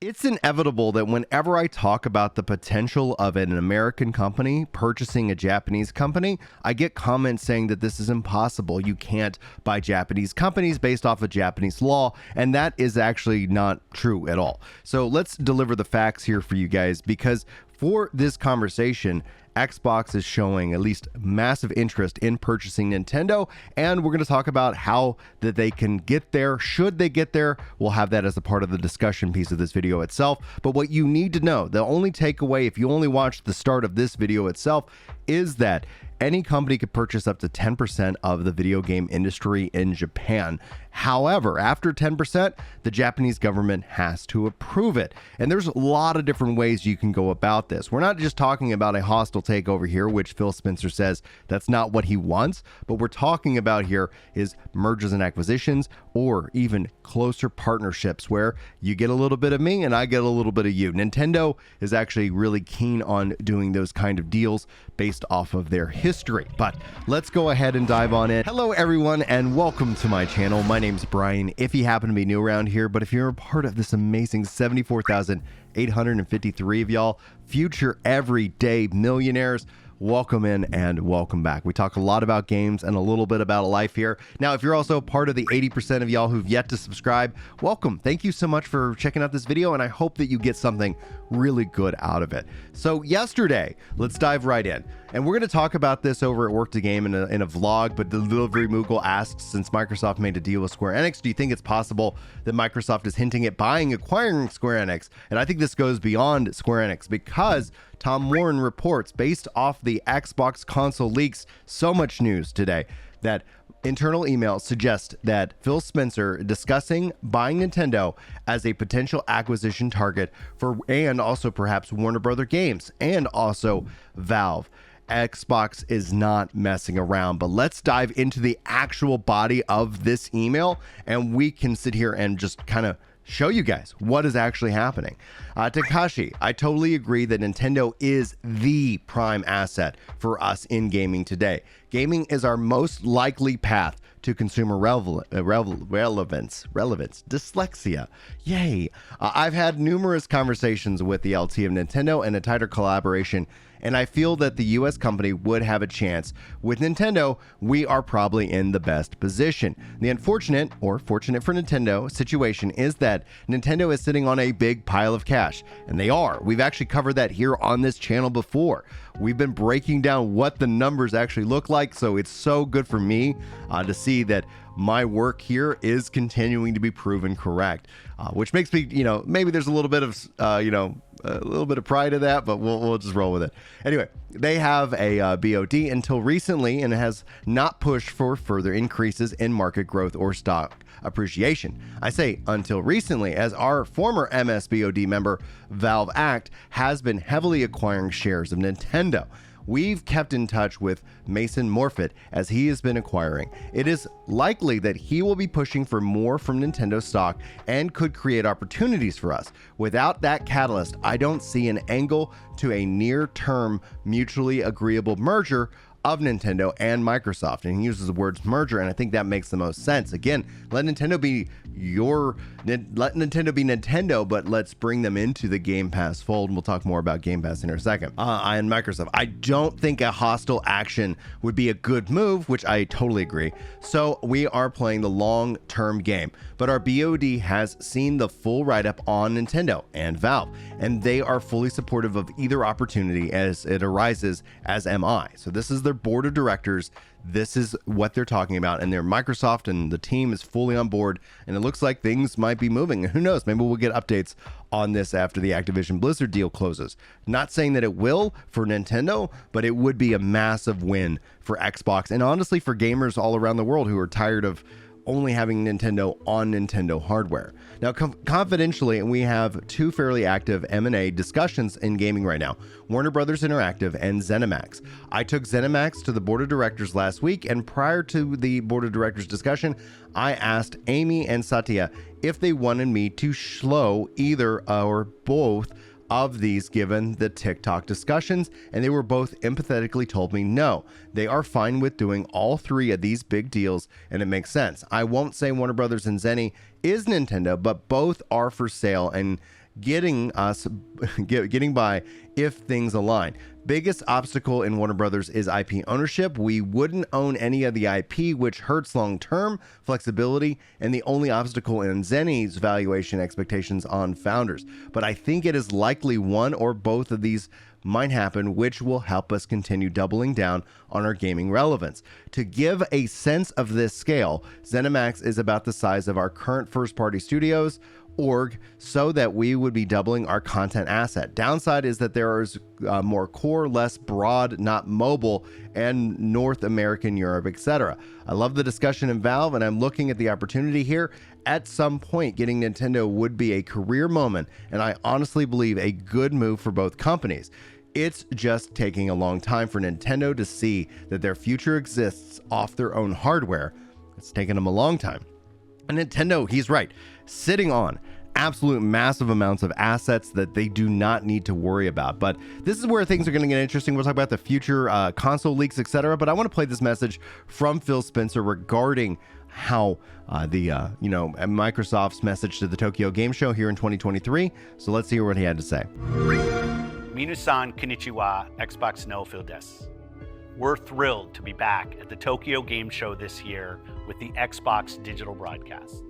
It's inevitable that whenever I talk about the potential of an American company purchasing a Japanese company, I get comments saying that this is impossible. You can't buy Japanese companies based off of Japanese law, and that is actually not true at all. So let's deliver the facts here for you guys, because for this conversation, Xbox is showing at least massive interest in purchasing Nintendo, and we're going to talk about how that they can get there. Should they get there? We'll have that as a part of the discussion piece of this video itself. But what you need to know, the only takeaway, if you only watch the start of this video itself, is that any company could purchase up to 10% of the video game industry in Japan. However, after 10%, the Japanese government has to approve it. And there's a lot of different ways you can go about this. We're not just talking about a hostile takeover here, which Phil Spencer says that's not what he wants. But we're talking about here is mergers and acquisitions, or even closer partnerships where you get a little bit of me and I get a little bit of you. Nintendo is actually really keen on doing those kind of deals based off of their history. But let's go ahead and dive on in. Hello everyone, and welcome to my channel. My name's Brian, if you happen to be new around here, but if you're a part of this amazing 74,853 of y'all future everyday millionaires, welcome in and welcome back. We talk a lot about games and a little bit about life here. Now, if you're also part of the 80% of y'all who've yet to subscribe, welcome. Thank you so much for checking out this video, and I hope that you get something really good out of it. So yesterday, let's dive right in. And we're going to talk about this over at Work to Game in a vlog, but Delivery Moogle asked, since Microsoft made a deal with Square Enix, do you think it's possible that Microsoft is hinting at acquiring Square Enix? And I think this goes beyond Square Enix, because Tom Warren reports, based off the Xbox console leaks, so much news today, that internal emails suggest that Phil Spencer discussing buying Nintendo as a potential acquisition target for, and also perhaps Warner Brother Games and also Valve. Xbox is not messing around, but let's dive into the actual body of this email, and we can sit here and just kind of show you guys what is actually happening. Takashi, I totally agree that Nintendo is the prime asset for us in gaming today. Gaming is our most likely path to consumer relevance. Dyslexia. Yay. I've had numerous conversations with the LT of Nintendo and a tighter collaboration, and I feel that the US company would have a chance. With Nintendo, we are probably in the best position. The unfortunate, or fortunate for Nintendo, situation is that Nintendo is sitting on a big pile of cash, and they are. We've actually covered that here on this channel before. We've been breaking down what the numbers actually look like, so it's so good for me to see that my work here is continuing to be proven correct, which makes me, maybe there's a little bit of, a little bit of pride in that, but we'll just roll with it. Anyway, they have a BOD until recently, and it has not pushed for further increases in market growth or stock appreciation. I say until recently, as our former MSBOD member, Valve Act, has been heavily acquiring shares of Nintendo. We've kept in touch with Mason Morfitt as he has been acquiring. It is likely that he will be pushing for more from Nintendo stock and could create opportunities for us. Without that catalyst, I don't see an angle to a near-term mutually agreeable merger of Nintendo and Microsoft. And he uses the words merger, and I think that makes the most sense. Again, let Nintendo be Nintendo, but let's bring them into the Game Pass fold. And we'll talk more about Game Pass in a second. And Microsoft, I don't think a hostile action would be a good move, which I totally agree. So we are playing the long-term game, but our BOD has seen the full write-up on Nintendo and Valve, and they are fully supportive of either opportunity as it arises, as am I. So this is their board of directors. This is what they're talking about, and their Microsoft and the team is fully on board, and it looks like things might be moving. Who knows? Maybe we'll get updates on this after the Activision Blizzard deal closes. Not saying that it will for Nintendo, but it would be a massive win for Xbox, and honestly for gamers all around the world who are tired of only having Nintendo on Nintendo hardware. Now, confidentially, we have two fairly active M&A discussions in gaming right now: Warner Brothers Interactive and ZeniMax. I took ZeniMax to the board of directors last week, and prior to the board of directors discussion, I asked Amy and Satya if they wanted me to slow either or both of these given the TikTok discussions, and they were both empathetically told me no, they are fine with doing all three of these big deals, and it makes sense. I won't say Warner Brothers and Zenny is Nintendo, but both are for sale, and getting by if things align. Biggest obstacle in Warner Brothers is IP ownership. We wouldn't own any of the IP, which hurts long-term flexibility, and the only obstacle in Zenny's valuation expectations on founders. But I think it is likely one or both of these might happen, which will help us continue doubling down on our gaming relevance. To give a sense of this scale, ZeniMax is about the size of our current first-party studios org, so that we would be doubling our content asset. Downside is that there is more core, less broad, not mobile, and North American, Europe, etc. I love the discussion in Valve, and I'm looking at the opportunity here. At some point, getting Nintendo would be a career moment, and I honestly believe a good move for both companies. It's just taking a long time for Nintendo to see that their future exists off their own hardware. It's taken them a long time. And Nintendo, he's right, sitting on absolute massive amounts of assets that they do not need to worry about. But this is where things are going to get interesting. We'll talk about the future console leaks, etc. But I want to play this message from Phil Spencer regarding how Microsoft's message to the Tokyo Game Show here in 2023. So let's hear what he had to say. Minasan konnichiwa, Xbox no Phil desu. We're thrilled to be back at the Tokyo Game Show this year with the Xbox digital broadcast.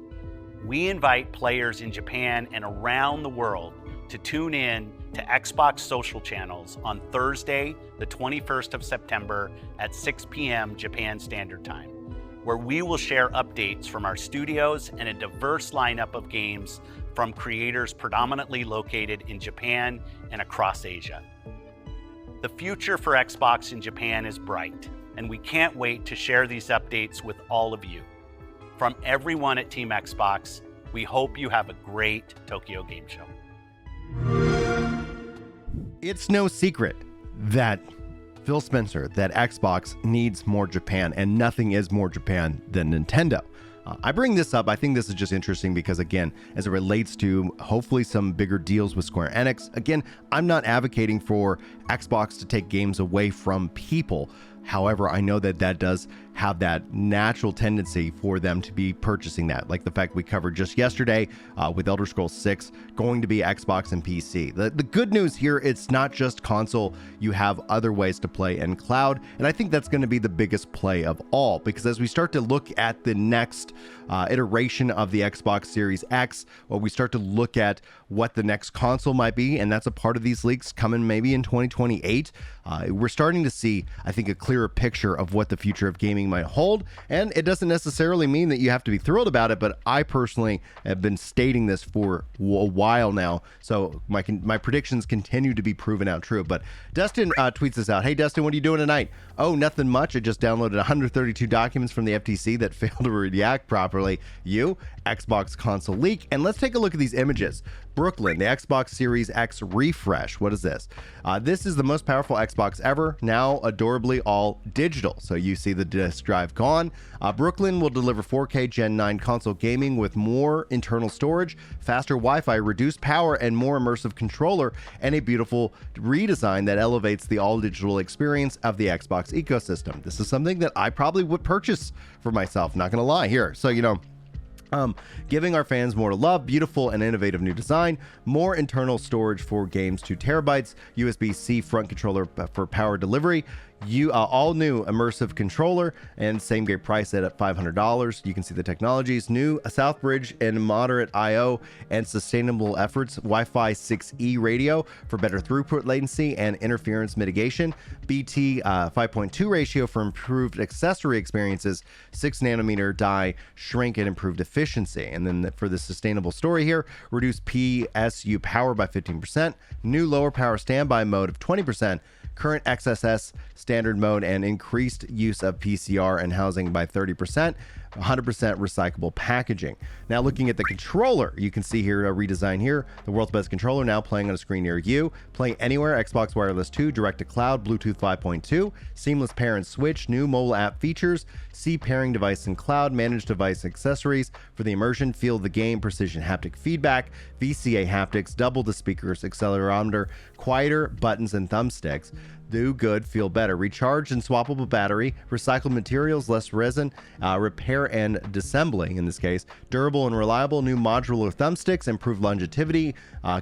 We invite players in Japan and around the world to tune in to Xbox social channels on Thursday, the 21st of September at 6 p.m. Japan Standard Time, where we will share updates from our studios and a diverse lineup of games from creators predominantly located in Japan and across Asia. The future for Xbox in Japan is bright, and we can't wait to share these updates with all of you. From everyone at Team Xbox, we hope you have a great Tokyo Game Show. It's no secret that Phil Spencer, that Xbox needs more Japan, and nothing is more Japan than Nintendo. I bring this up, I think this is just interesting because, again, as it relates to hopefully some bigger deals with Square Enix, again, I'm not advocating for Xbox to take games away from people. However, I know that that does have that natural tendency for them to be purchasing that, like the fact we covered just yesterday with Elder Scrolls 6 going to be Xbox and PC. The good news here, it's not just console. You have other ways to play in cloud, and I think that's going to be the biggest play of all, because as we start to look at the next iteration of the Xbox Series X, or we start to look at what the next console might be, and that's a part of these leaks coming maybe in 2028, we're starting to see, I think, a clearer picture of what the future of gaming might hold. And it doesn't necessarily mean that you have to be thrilled about it, but I personally have been stating this for a while now, so my predictions continue to be proven out true. But Dustin tweets this out. Hey Dustin, what are you doing tonight? Oh, nothing much. I just downloaded 132 documents from the FTC that failed to redact properly. Xbox console leak. And let's take a look at these images. Brooklyn, the Xbox Series X refresh. What is this? This is the most powerful Xbox ever, now adorably all digital. So you see the disk drive gone. Brooklyn will deliver 4K Gen 9 console gaming with more internal storage, faster Wi-Fi, reduced power, and more immersive controller, and a beautiful redesign that elevates the all-digital experience of the Xbox ecosystem. This is something that I probably would purchase for myself, not gonna lie here. So, giving our fans more to love, beautiful and innovative new design, more internal storage for games, 2 terabytes, USB-C front controller for power delivery, all new immersive controller, and same great price at $500. You can see the technologies, new South Bridge and moderate I/O and sustainable efforts, Wi-Fi 6E radio for better throughput latency and interference mitigation, BT 5.2 ratio for improved accessory experiences, 6 nanometer die shrink and improved efficiency. And then for the sustainable story here, reduce PSU power by 15%, new lower power standby mode of 20%, current XSS standard mode, and increased use of PCR and housing by 30%, 100% recyclable packaging. Now looking at the controller, you can see here a redesign here. The world's best controller now playing on a screen near you. Play anywhere, Xbox Wireless 2, direct to cloud, Bluetooth 5.2, seamless pair and switch, new mobile app features, C pairing device and cloud, manage device accessories for the immersion, feel the game, precision haptic feedback, VCA haptics, double the speakers, accelerometer, quieter buttons and thumbsticks. Do good, feel better. Recharge and swappable battery, recycled materials, less resin, repair repair and disassembly, in this case, durable and reliable new modular thumbsticks, improved longevity,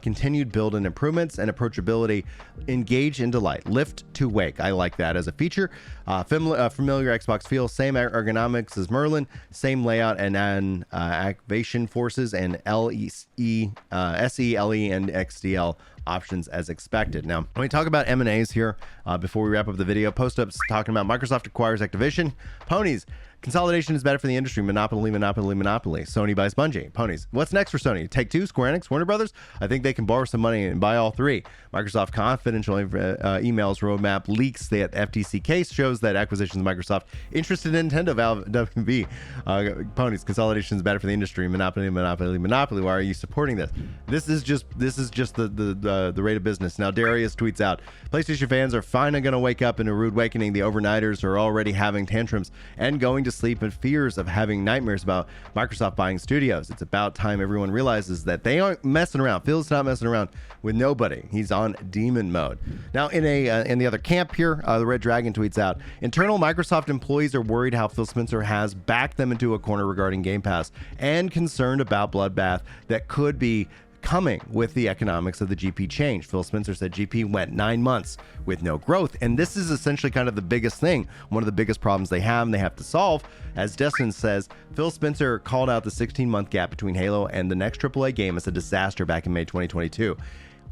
continued build and improvements, and approachability. Engage and delight. Lift to wake. I like that as a feature. Familiar Xbox feel, same ergonomics as Merlin, same layout and activation forces and SE, LE, and XDL options as expected. Now, when we talk about M&As here, before we wrap up the video, post-ups talking about Microsoft acquires Activision, Ponies, consolidation is better for the industry, monopoly, Sony buys Bungie, Ponies. What's next for Sony? Take-Two, Square Enix, Warner Brothers? I think they can borrow some money and buy all three. Microsoft confidential emails, roadmap leaks. The FTC case shows that acquisitions of Microsoft interested in Nintendo, Valve, WB. Ponies, consolidation is better for the industry, monopoly. Why are you supporting this? This is just the rate of business. Now, Darius tweets out, PlayStation fans are finally going to wake up in a rude awakening. The overnighters are already having tantrums and going to sleep in fears of having nightmares about Microsoft buying studios. It's about time everyone realizes that they aren't messing around. Phil's not messing around with nobody. He's on demon mode. Now, in the other camp here, the Red Dragon tweets out, internal Microsoft employees are worried how Phil Spencer has backed them into a corner regarding Game Pass and concerned about bloodbath that could be coming with the economics of the GP change. Phil Spencer said GP went 9 months with no growth, and this is essentially kind of the biggest thing, one of the biggest problems they have and they have to solve. As Destin says, Phil Spencer called out the 16-month gap between Halo and the next AAA game as a disaster back in May 2022.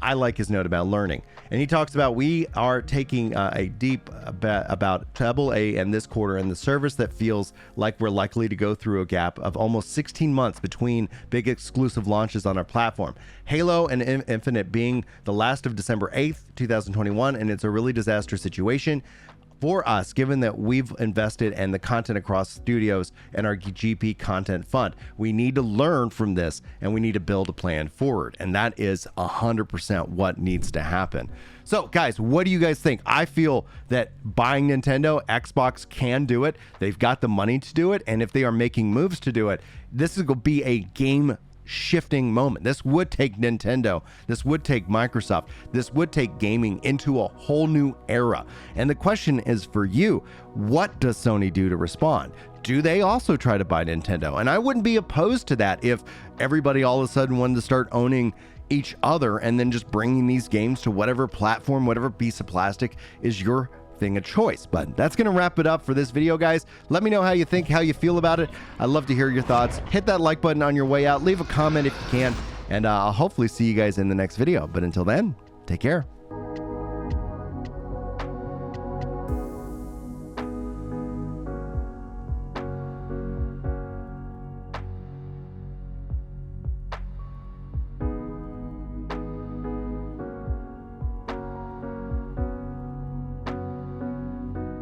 I like his note about learning. And he talks about, we are taking a deep bet about AA and this quarter and the service that feels like we're likely to go through a gap of almost 16 months between big exclusive launches on our platform. Halo and Infinite being the last of December 8th, 2021, and it's a really disaster situation for us, given that we've invested in the content across studios and our GP content fund. We need to learn from this and we need to build a plan forward. And that is 100% what needs to happen. So guys, what do you guys think? I feel that buying Nintendo, Xbox can do it. They've got the money to do it. And if they are making moves to do it, this is going to be a game shifting moment. This would take Nintendo, this would take Microsoft, this would take gaming into a whole new era. And the question is for you, what does Sony do to respond? Do they also try to buy Nintendo? And I wouldn't be opposed to that if everybody all of a sudden wanted to start owning each other and then just bringing these games to whatever platform, whatever piece of plastic is your thing of choice. But that's going to wrap it up for this video, guys. Let me know how you think, how you feel about it. I'd love to hear your thoughts. Hit that like button on your way out. Leave a comment if you can. And I'll hopefully see you guys in the next video. But until then, take care.